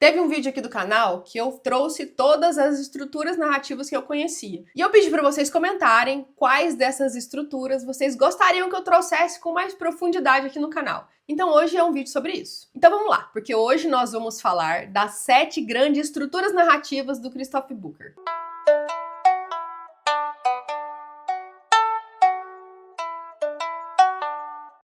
Teve um vídeo aqui do canal que eu trouxe todas as estruturas narrativas que eu conhecia. E eu pedi para vocês comentarem quais dessas estruturas vocês gostariam que eu trouxesse com mais profundidade aqui no canal. Então hoje é um vídeo sobre isso. Então vamos lá, porque hoje nós vamos falar das 7 grandes estruturas narrativas do Christoph Bucher.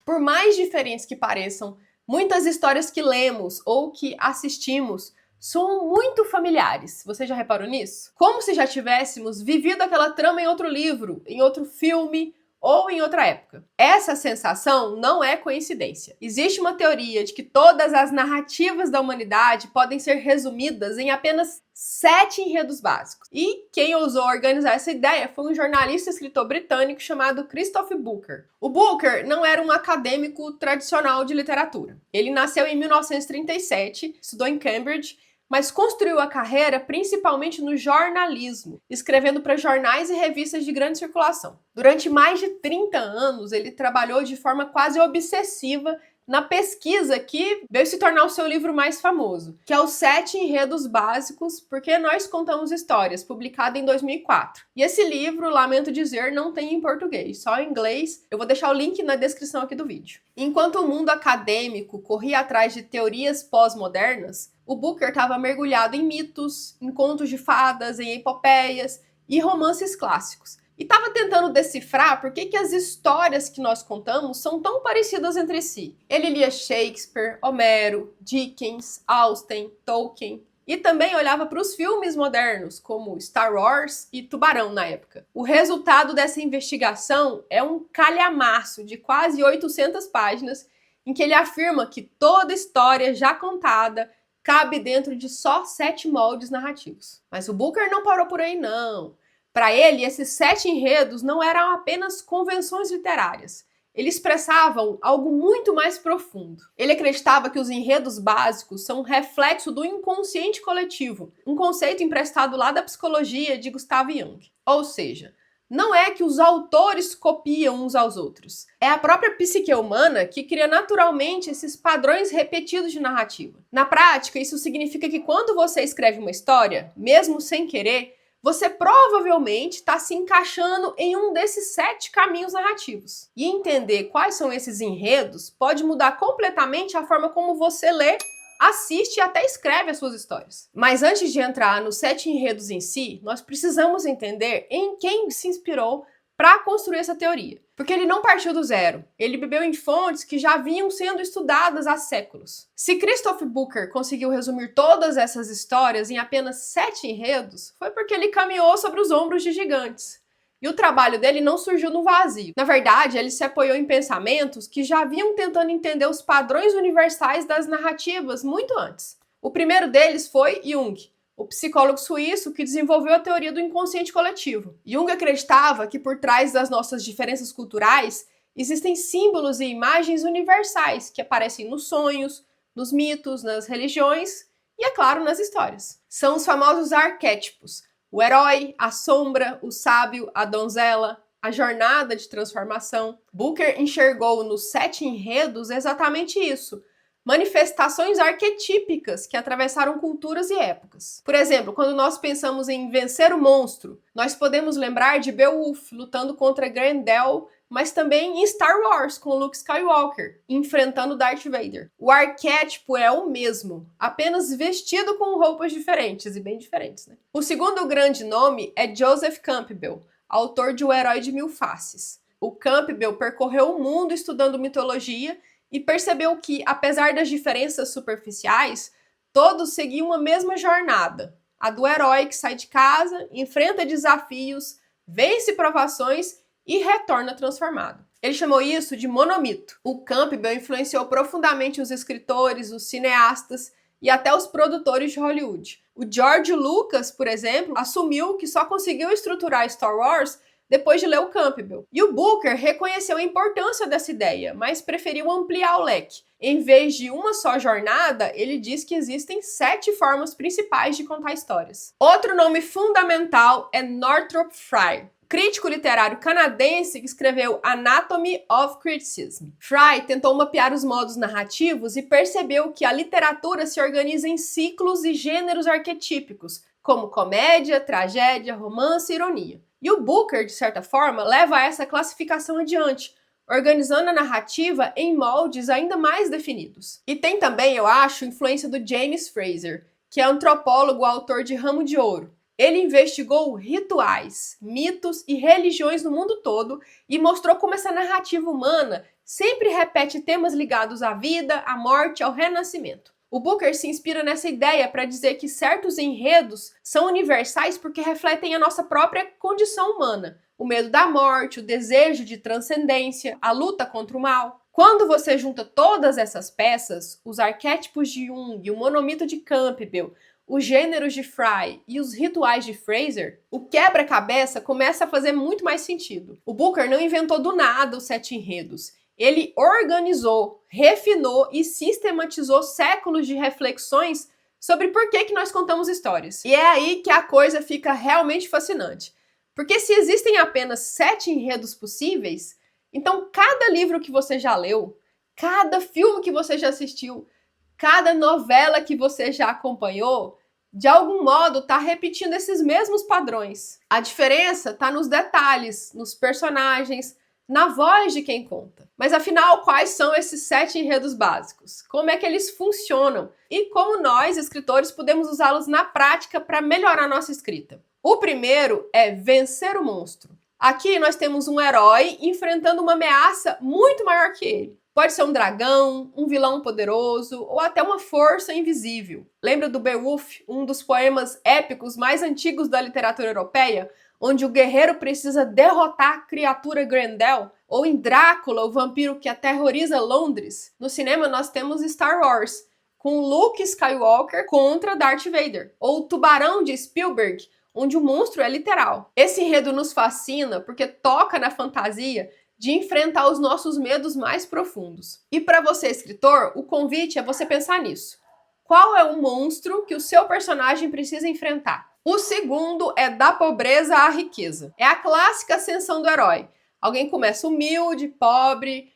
Por mais diferentes que pareçam, muitas histórias que lemos ou que assistimos são muito familiares. Você já reparou nisso? Como se já tivéssemos vivido aquela trama em outro livro, em outro filme ou em outra época. Essa sensação não é coincidência. Existe uma teoria de que todas as narrativas da humanidade podem ser resumidas em apenas 7 enredos básicos. E quem ousou organizar essa ideia foi um jornalista e escritor britânico chamado Christoph Bucher. O Bucher não era um acadêmico tradicional de literatura. Ele nasceu em 1937, estudou em Cambridge, mas construiu a carreira principalmente no jornalismo, escrevendo para jornais e revistas de grande circulação. Durante mais de 30 anos, ele trabalhou de forma quase obsessiva na pesquisa que veio se tornar o seu livro mais famoso, que é Os 7 Enredos Básicos, Porque Nós Contamos Histórias, publicado em 2004. E esse livro, lamento dizer, não tem em português, só em inglês. Eu vou deixar o link na descrição aqui do vídeo. Enquanto o mundo acadêmico corria atrás de teorias pós-modernas, o Bucher estava mergulhado em mitos, em contos de fadas, em epopeias e romances clássicos. E estava tentando decifrar por que as histórias que nós contamos são tão parecidas entre si. Ele lia Shakespeare, Homero, Dickens, Austen, Tolkien. E também olhava para os filmes modernos, como Star Wars e Tubarão na época. O resultado dessa investigação é um calhamaço de quase 800 páginas, em que ele afirma que toda história já contada cabe dentro de só 7 moldes narrativos. Mas o Bucher não parou por aí, não. Para ele, esses 7 enredos não eram apenas convenções literárias. Eles expressavam algo muito mais profundo. Ele acreditava que os enredos básicos são um reflexo do inconsciente coletivo, um conceito emprestado lá da psicologia de Gustav Jung. Ou seja, não é que os autores copiam uns aos outros. É a própria psique humana que cria naturalmente esses padrões repetidos de narrativa. Na prática, isso significa que quando você escreve uma história, mesmo sem querer, você provavelmente está se encaixando em um desses 7 caminhos narrativos. E entender quais são esses enredos pode mudar completamente a forma como você lê, assiste e até escreve as suas histórias. Mas antes de entrar nos 7 enredos em si, nós precisamos entender em quem se inspirou para construir essa teoria. Porque ele não partiu do zero, ele bebeu em fontes que já vinham sendo estudadas há séculos. Se Christoph Bucher conseguiu resumir todas essas histórias em apenas 7 enredos, foi porque ele caminhou sobre os ombros de gigantes. E o trabalho dele não surgiu no vazio. Na verdade, ele se apoiou em pensamentos que já vinham tentando entender os padrões universais das narrativas muito antes. O primeiro deles foi Jung, o psicólogo suíço que desenvolveu a teoria do inconsciente coletivo. Jung acreditava que por trás das nossas diferenças culturais existem símbolos e imagens universais que aparecem nos sonhos, nos mitos, nas religiões e, é claro, nas histórias. São os famosos arquétipos: o herói, a sombra, o sábio, a donzela, a jornada de transformação. Bucher enxergou nos 7 enredos exatamente isso: manifestações arquetípicas que atravessaram culturas e épocas. Por exemplo, quando nós pensamos em vencer o monstro, nós podemos lembrar de Beowulf lutando contra Grendel, mas também em Star Wars com Luke Skywalker enfrentando Darth Vader. O arquétipo é o mesmo, apenas vestido com roupas diferentes, e bem diferentes, né? O segundo grande nome é Joseph Campbell, autor de O Herói de Mil Faces. O Campbell percorreu o mundo estudando mitologia e percebeu que, apesar das diferenças superficiais, todos seguiam a mesma jornada, a do herói que sai de casa, enfrenta desafios, vence provações e retorna transformado. Ele chamou isso de monomito. O Campbell influenciou profundamente os escritores, os cineastas e até os produtores de Hollywood. O George Lucas, por exemplo, assumiu que só conseguiu estruturar Star Wars depois de ler o Campbell. E o Booker reconheceu a importância dessa ideia, mas preferiu ampliar o leque. Em vez de uma só jornada, ele diz que existem 7 formas principais de contar histórias. Outro nome fundamental é Northrop Frye, crítico literário canadense que escreveu Anatomy of Criticism. Frye tentou mapear os modos narrativos e percebeu que a literatura se organiza em ciclos e gêneros arquetípicos, como comédia, tragédia, romance e ironia. E o Booker, de certa forma, leva essa classificação adiante, organizando a narrativa em moldes ainda mais definidos. E tem também, eu acho, influência do James Frazer, que é antropólogo, autor de Ramo de Ouro. Ele investigou rituais, mitos e religiões no mundo todo e mostrou como essa narrativa humana sempre repete temas ligados à vida, à morte, ao renascimento. O Booker se inspira nessa ideia para dizer que certos enredos são universais porque refletem a nossa própria condição humana. O medo da morte, o desejo de transcendência, a luta contra o mal. Quando você junta todas essas peças, os arquétipos de Jung, o monomito de Campbell, os gêneros de Frye e os rituais de Frazer, o quebra-cabeça começa a fazer muito mais sentido. O Booker não inventou do nada os 7 enredos. Ele organizou, refinou e sistematizou séculos de reflexões sobre por que nós contamos histórias. E é aí que a coisa fica realmente fascinante. Porque se existem apenas 7 enredos possíveis, então cada livro que você já leu, cada filme que você já assistiu, cada novela que você já acompanhou, de algum modo está repetindo esses mesmos padrões. A diferença está nos detalhes, nos personagens, na voz de quem conta. Mas afinal, quais são esses 7 enredos básicos? Como é que eles funcionam? E como nós, escritores, podemos usá-los na prática para melhorar nossa escrita? O primeiro é vencer o monstro. Aqui nós temos um herói enfrentando uma ameaça muito maior que ele. Pode ser um dragão, um vilão poderoso ou até uma força invisível. Lembra do Beowulf, um dos poemas épicos mais antigos da literatura europeia, onde o guerreiro precisa derrotar a criatura Grendel? Ou em Drácula, o vampiro que aterroriza Londres? No cinema nós temos Star Wars, com Luke Skywalker contra Darth Vader. Ou o Tubarão de Spielberg, onde o monstro é literal. Esse enredo nos fascina porque toca na fantasia de enfrentar os nossos medos mais profundos. E para você, escritor, o convite é você pensar nisso. Qual é o monstro que o seu personagem precisa enfrentar? O segundo é da pobreza à riqueza. É a clássica ascensão do herói. Alguém começa humilde, pobre,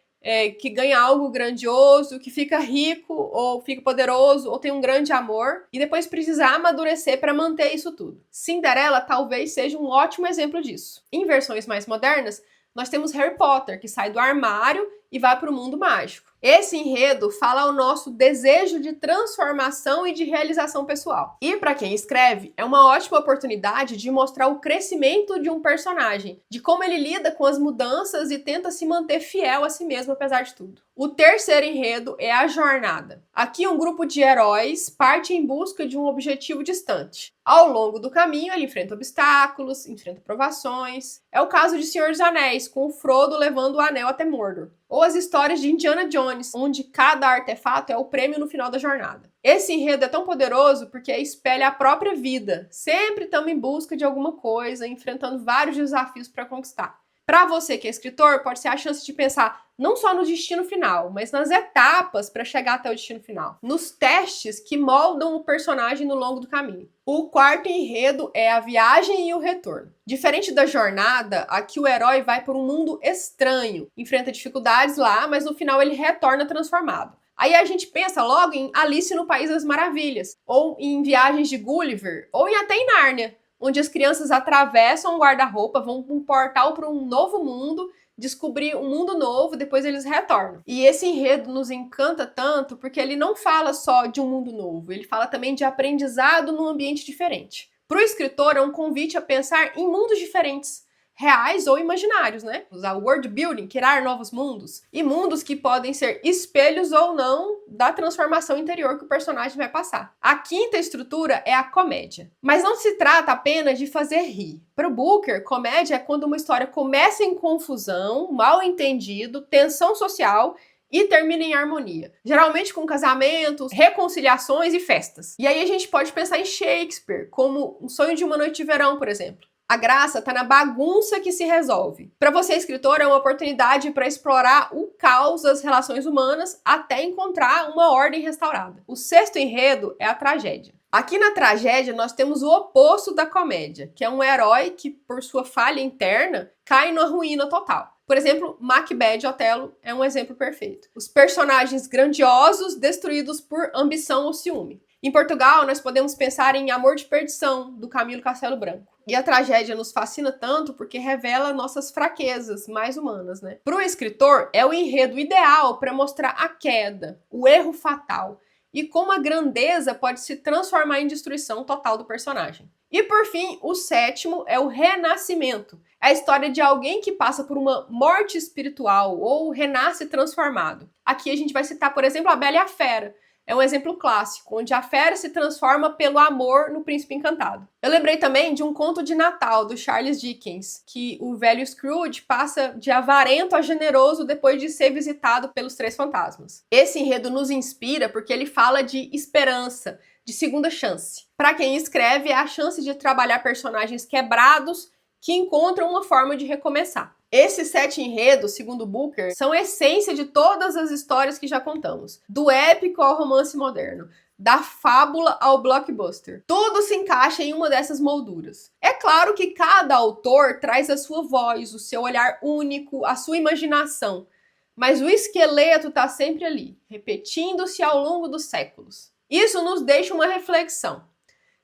que ganha algo grandioso, que fica rico, ou fica poderoso, ou tem um grande amor, e depois precisa amadurecer para manter isso tudo. Cinderela talvez seja um ótimo exemplo disso. Em versões mais modernas, nós temos Harry Potter, que sai do armário e vai para o mundo mágico. Esse enredo fala ao nosso desejo de transformação e de realização pessoal. E para quem escreve, é uma ótima oportunidade de mostrar o crescimento de um personagem, de como ele lida com as mudanças e tenta se manter fiel a si mesmo apesar de tudo. O terceiro enredo é a jornada. Aqui um grupo de heróis parte em busca de um objetivo distante. Ao longo do caminho, ele enfrenta obstáculos, enfrenta provações. É o caso de Senhor dos Anéis, com o Frodo levando o anel até Mordor. Ou as histórias de Indiana Jones, onde cada artefato é o prêmio no final da jornada. Esse enredo é tão poderoso porque espelha a própria vida. Sempre estamos em busca de alguma coisa, enfrentando vários desafios para conquistar. Para você que é escritor, pode ser a chance de pensar não só no destino final, mas nas etapas para chegar até o destino final. Nos testes que moldam o personagem no longo do caminho. O quarto enredo é a viagem e o retorno. Diferente da jornada, aqui o herói vai por um mundo estranho, enfrenta dificuldades lá, mas no final ele retorna transformado. Aí a gente pensa logo em Alice no País das Maravilhas, ou em Viagens de Gulliver, ou até em Nárnia, onde as crianças atravessam um guarda-roupa, vão para um portal para um novo mundo, descobrir um mundo novo, depois eles retornam. E esse enredo nos encanta tanto porque ele não fala só de um mundo novo, ele fala também de aprendizado num ambiente diferente. Para o escritor é um convite a pensar em mundos diferentes, reais ou imaginários, né? Usar o world building, criar novos mundos, e mundos que podem ser espelhos ou não da transformação interior que o personagem vai passar. A quinta estrutura é a comédia. Mas não se trata apenas de fazer rir. Para o Booker, comédia é quando uma história começa em confusão, mal entendido, tensão social e termina em harmonia. Geralmente com casamentos, reconciliações e festas. E aí a gente pode pensar em Shakespeare, como Um Sonho de uma Noite de Verão, por exemplo. A graça está na bagunça que se resolve. Para você, escritor, é uma oportunidade para explorar o caos das relações humanas até encontrar uma ordem restaurada. O sexto enredo é a tragédia. Aqui na tragédia nós temos o oposto da comédia, que é um herói que, por sua falha interna, cai numa ruína total. Por exemplo, Macbeth de Otelo é um exemplo perfeito. Os personagens grandiosos destruídos por ambição ou ciúme. Em Portugal, nós podemos pensar em Amor de Perdição, do Camilo Castelo Branco. E a tragédia nos fascina tanto porque revela nossas fraquezas mais humanas, né? Para o escritor, é o enredo ideal para mostrar a queda, o erro fatal, e como a grandeza pode se transformar em destruição total do personagem. E por fim, o sétimo é o renascimento. É a história de alguém que passa por uma morte espiritual ou renasce transformado. Aqui a gente vai citar, por exemplo, a Bela e a Fera. É um exemplo clássico, onde a fera se transforma pelo amor no príncipe encantado. Eu lembrei também de um conto de Natal, do Charles Dickens, que o velho Scrooge passa de avarento a generoso depois de ser visitado pelos três fantasmas. Esse enredo nos inspira porque ele fala de esperança, de segunda chance. Para quem escreve, é a chance de trabalhar personagens quebrados que encontram uma forma de recomeçar. Esses 7 enredos, segundo Booker, são a essência de todas as histórias que já contamos. Do épico ao romance moderno, da fábula ao blockbuster. Tudo se encaixa em uma dessas molduras. É claro que cada autor traz a sua voz, o seu olhar único, a sua imaginação. Mas o esqueleto está sempre ali, repetindo-se ao longo dos séculos. Isso nos deixa uma reflexão.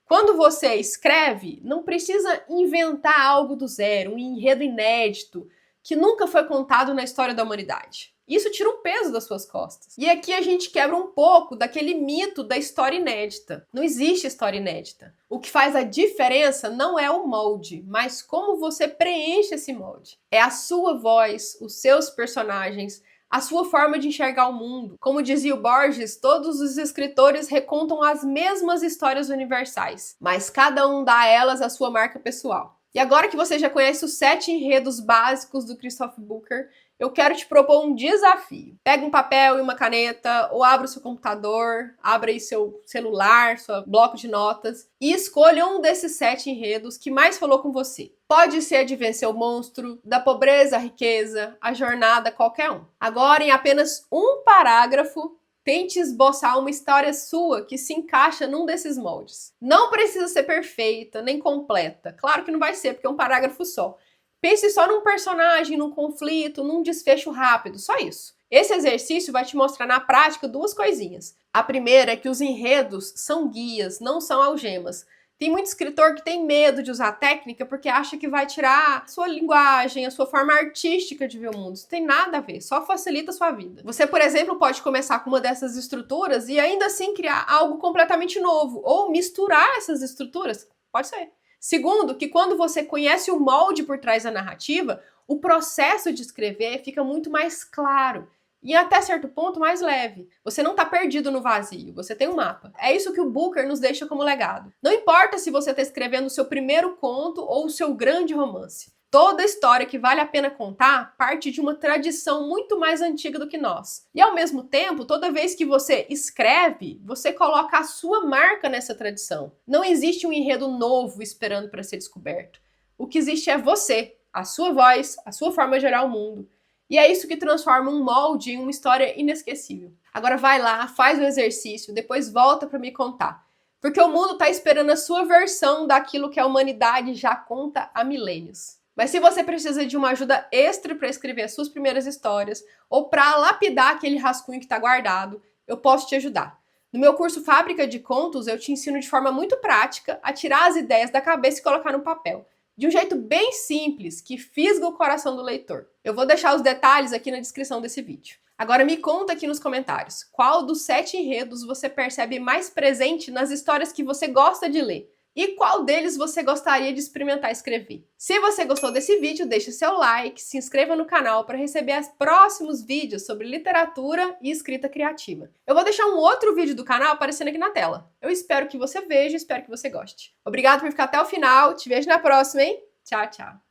Quando você escreve, não precisa inventar algo do zero, um enredo inédito, que nunca foi contado na história da humanidade. Isso tira um peso das suas costas. E aqui a gente quebra um pouco daquele mito da história inédita. Não existe história inédita. O que faz a diferença não é o molde, mas como você preenche esse molde. É a sua voz, os seus personagens, a sua forma de enxergar o mundo. Como dizia o Borges, todos os escritores recontam as mesmas histórias universais, mas cada um dá a elas a sua marca pessoal. E agora que você já conhece os 7 enredos básicos do Christopher Booker, eu quero te propor um desafio. Pega um papel e uma caneta, ou abra o seu computador, abra aí seu celular, seu bloco de notas, e escolha um desses 7 enredos que mais falou com você. Pode ser de vencer o monstro, da pobreza à riqueza, a jornada, qualquer um. Agora, em apenas um parágrafo, tente esboçar uma história sua que se encaixa num desses moldes. Não precisa ser perfeita, nem completa. Claro que não vai ser, porque é um parágrafo só. Pense só num personagem, num conflito, num desfecho rápido, só isso. Esse exercício vai te mostrar na prática 2 coisinhas. A primeira é que os enredos são guias, não são algemas. Tem muito escritor que tem medo de usar técnica porque acha que vai tirar a sua linguagem, a sua forma artística de ver o mundo. Isso tem nada a ver, só facilita a sua vida. Você, por exemplo, pode começar com uma dessas estruturas e ainda assim criar algo completamente novo, ou misturar essas estruturas, pode ser. Segundo, que quando você conhece o molde por trás da narrativa, o processo de escrever fica muito mais claro. E até certo ponto mais leve. Você não está perdido no vazio, você tem um mapa. É isso que o Booker nos deixa como legado. Não importa se você está escrevendo o seu primeiro conto ou o seu grande romance. Toda história que vale a pena contar parte de uma tradição muito mais antiga do que nós. E ao mesmo tempo, toda vez que você escreve, você coloca a sua marca nessa tradição. Não existe um enredo novo esperando para ser descoberto. O que existe é você, a sua voz, a sua forma de olhar o mundo. E é isso que transforma um molde em uma história inesquecível. Agora vai lá, faz o exercício, depois volta para me contar. Porque o mundo está esperando a sua versão daquilo que a humanidade já conta há milênios. Mas se você precisa de uma ajuda extra para escrever as suas primeiras histórias ou para lapidar aquele rascunho que está guardado, eu posso te ajudar. No meu curso Fábrica de Contos, eu te ensino de forma muito prática a tirar as ideias da cabeça e colocar no papel. De um jeito bem simples, que fisga o coração do leitor. Eu vou deixar os detalhes aqui na descrição desse vídeo. Agora me conta aqui nos comentários, qual dos 7 enredos você percebe mais presente nas histórias que você gosta de ler? E qual deles você gostaria de experimentar escrever? Se você gostou desse vídeo, deixe seu like, se inscreva no canal para receber os próximos vídeos sobre literatura e escrita criativa. Eu vou deixar um outro vídeo do canal aparecendo aqui na tela. Eu espero que você veja, espero que você goste. Obrigado por ficar até o final, te vejo na próxima, hein? Tchau, tchau!